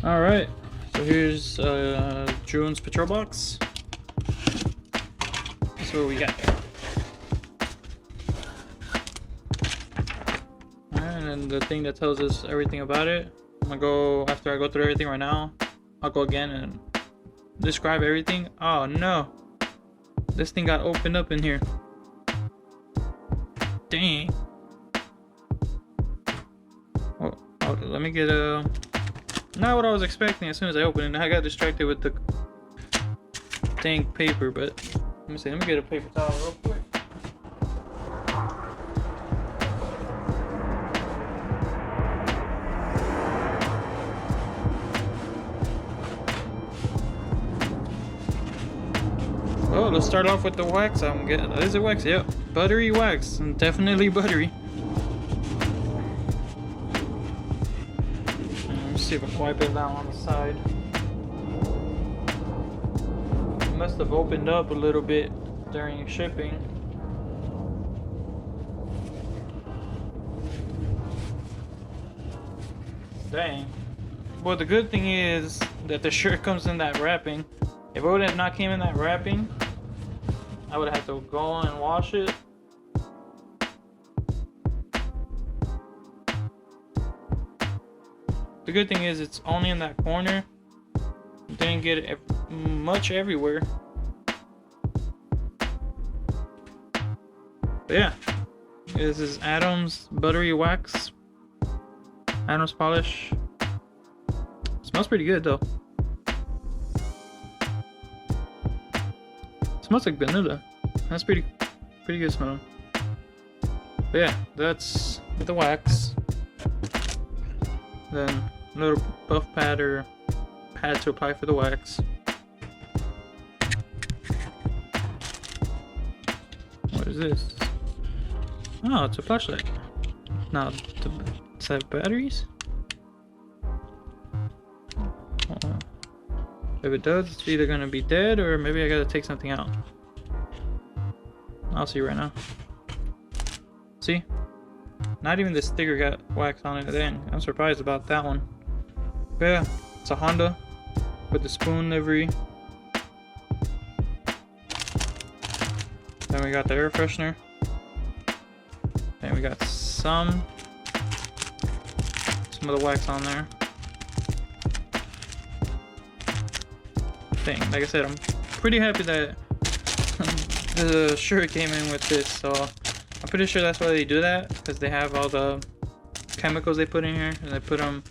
Alright, so here's June's Petrol Box. So what we got. Alright, and then the thing that tells us everything about it. I'm gonna go, after I go through everything right now, I'll go again and describe everything. Oh no! This thing got opened up in here. Dang. Oh, let me get a... Not what I was expecting. As soon as I opened it, I got distracted with the dang paper, but let me see. Let me get a paper towel real quick. Oh, let's start off with the wax. I'm getting... Is it wax? Yep. Buttery wax. Definitely buttery. See if I can wipe it down on the side. It must have opened up a little bit during shipping. Dang. Well, the good thing is that the shirt comes in that wrapping. If it would have not came in that wrapping, I would have to go and wash it. The good thing is it's only in that corner. Didn't get it much everywhere. But yeah, this is Adam's buttery wax. Adam's polish. Smells pretty good though. Smells like vanilla. That's pretty good smelling. But yeah, that's the wax. Then little buff pad or pad to apply for the wax. What is this? Oh, it's a flashlight. Now, does that have batteries? If it does, it's either gonna be dead or maybe I gotta take something out. I'll see right now. See? Not even the sticker got wax on it. Dang, I'm surprised about that one. But yeah, it's a Honda with the spoon livery. Then we got the air freshener. And we got some of the wax on there. Dang, like I said, I'm pretty happy that the shirt came in with this, so I'm pretty sure that's why they do that, because they have all the chemicals they put in here, and they put them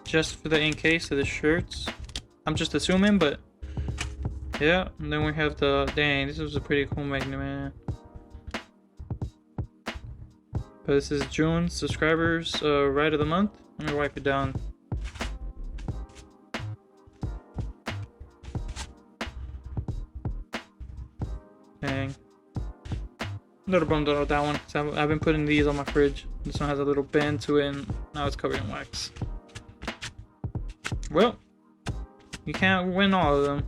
just for the in case of the shirts. I'm just assuming, but yeah. And then we have the... Dang, this was a pretty cool magnet, man. But this is June's subscribers right of the month. Let me wipe it down. Dang. A little bummed out with that one, because I've been putting these on my fridge. This one has a little bend to it, and now it's covered in wax. Well, you can't win all of them.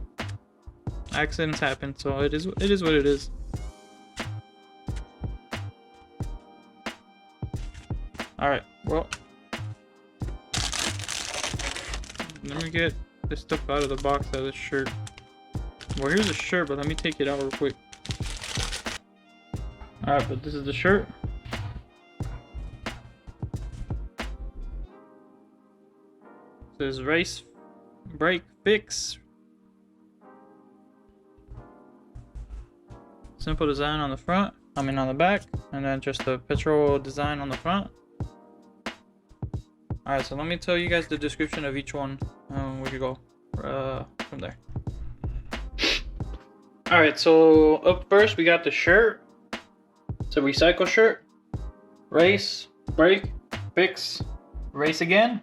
Accidents happen, so it is what it is. Alright, well, let me get this stuff out of the box out of this shirt. Well, here's the shirt, but let me take it out real quick. Alright, but this is the shirt. It says race brake fix. Simple design on the front, on the back, and then just the petrol design on the front. Alright, so let me tell you guys the description of each one. We could go from there. Alright, so up first we got the shirt. It's a recycle shirt. Race, brake, fix, race again.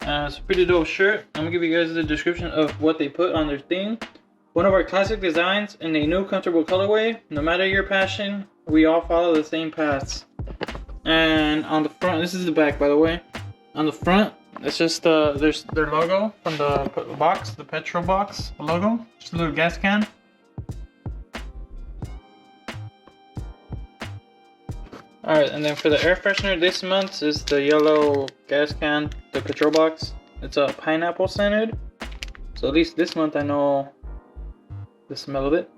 It's a pretty dope shirt. I'm gonna give you guys the description of what they put on their thing. One of our classic designs in a new comfortable colorway. No matter your passion, we all follow the same paths. And on the front, this is the back by the way. On the front, it's just there's their logo from the box, the Petrol Box logo. Just a little gas can. Alright, and then for the air freshener this month is the yellow gas can, the Petrol Box. It's a pineapple scented. So at least this month I know the smell of it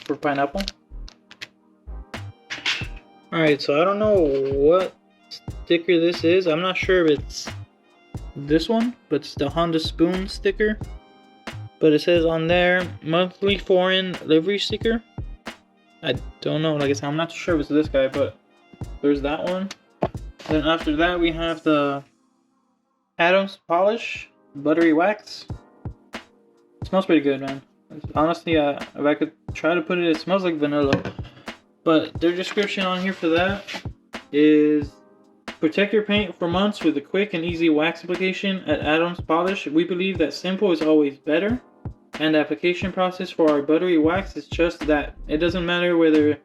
for pineapple. Alright, so I don't know what sticker this is. I'm not sure if it's this one, but it's the Honda Spoon sticker. But it says on there, monthly foreign livery sticker. I don't know, like I said, I'm not sure if it's this guy, but there's that one. Then after that we have the Adams polish buttery wax. It smells pretty good, man. Honestly, if I could try to put it, it smells like vanilla. But their description on here for that is: protect your paint for months with a quick and easy wax application at Adams Polish. We believe that simple is always better, and the application process for our buttery wax is just that. It doesn't matter whether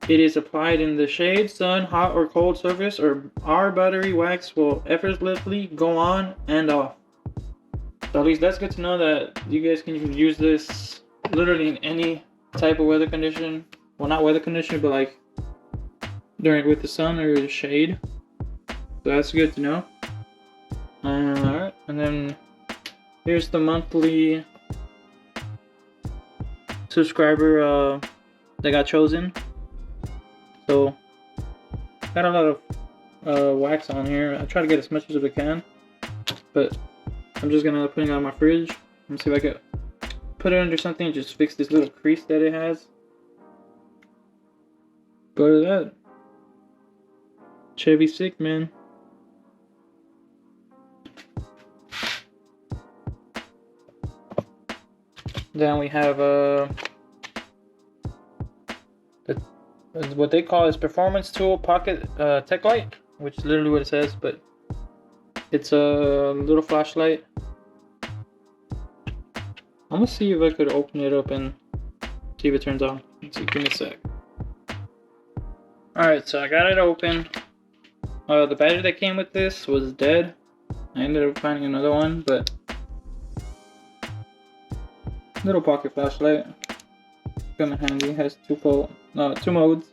it is applied in the shade, sun, hot or cold surface, or our buttery wax will effortlessly go on and off. So at least that's good to know that you guys can use this literally in any type of weather condition. Well, not weather condition, but like with the sun or the shade. So that's good to know. Alright, and then here's the monthly subscriber that got chosen. So got a lot of wax on here. I try to get as much as I can, but I'm just gonna put it on my fridge. Let me see if I can put it under something and just fix this little crease that it has. Go to that. Chevy sick, man. Then we have what they call is Performance Tool Pocket Tech Light, which is literally what it says, but it's a little flashlight. I'm gonna see if I could open it up and see if it turns on. Let's see, give me a sec. Alright, so I got it open. The battery that came with this was dead. I ended up finding another one, but little pocket flashlight. Come in handy. Has two modes.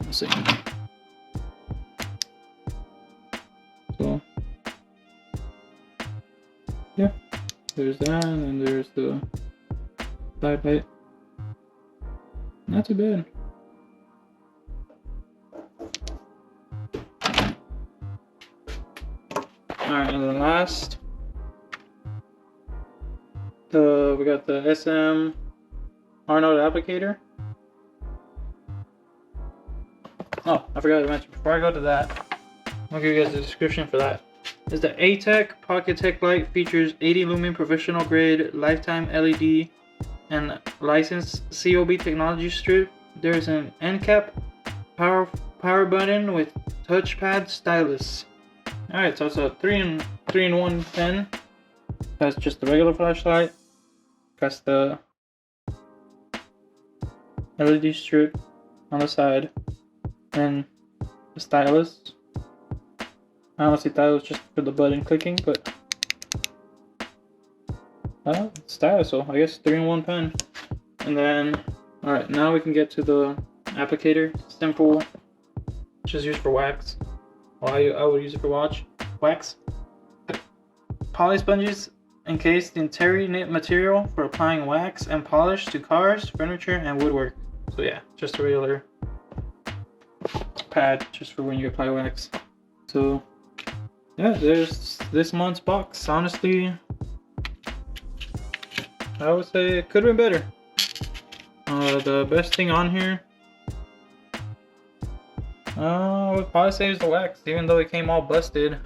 Let's see. So yeah, there's that, and there's the side light. Not too bad. Alright, and then last, we got the SM Arnold applicator. Oh, I forgot to mention, before I go to that, I'll give you guys the description for that. Is the A-Tech Pocket Tech Light features 80 lumen professional grade lifetime LED and licensed COB technology strip. There's an end cap, power button with touchpad stylus. Alright, so it's a 3-in-1 pen. That's just the regular flashlight. Got the LED strip on the side and the stylus. I honestly thought it was just for the button clicking, but it's stylus, so I guess 3-in-1 pen. And then, alright, now we can get to the applicator. Simple, just used for wax. Well, I would use it for wax. Poly sponges encased in terry knit material for applying wax and polish to cars, furniture, and woodwork. So yeah, just a regular pad just for when you apply wax. So yeah, there's this month's box. Honestly, I would say it could have been better. The best thing on here, I would probably say is the wax, even though it came all busted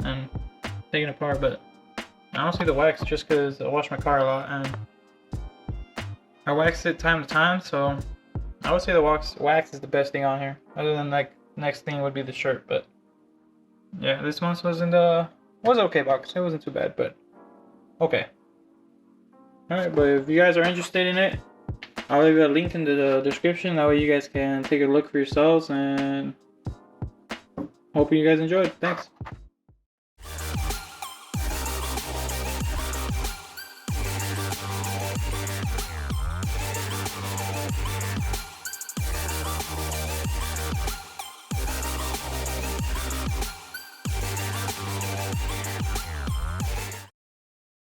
and taken apart. But honestly, the wax, just because I wash my car a lot and I wax it time to time, so I would say the wax is the best thing on here. Other than like next thing would be the shirt, but yeah, this month was okay box. It wasn't too bad, but okay. Alright, but if you guys are interested in it, I'll leave a link in the description. That way you guys can take a look for yourselves, and hope you guys enjoyed. Thanks.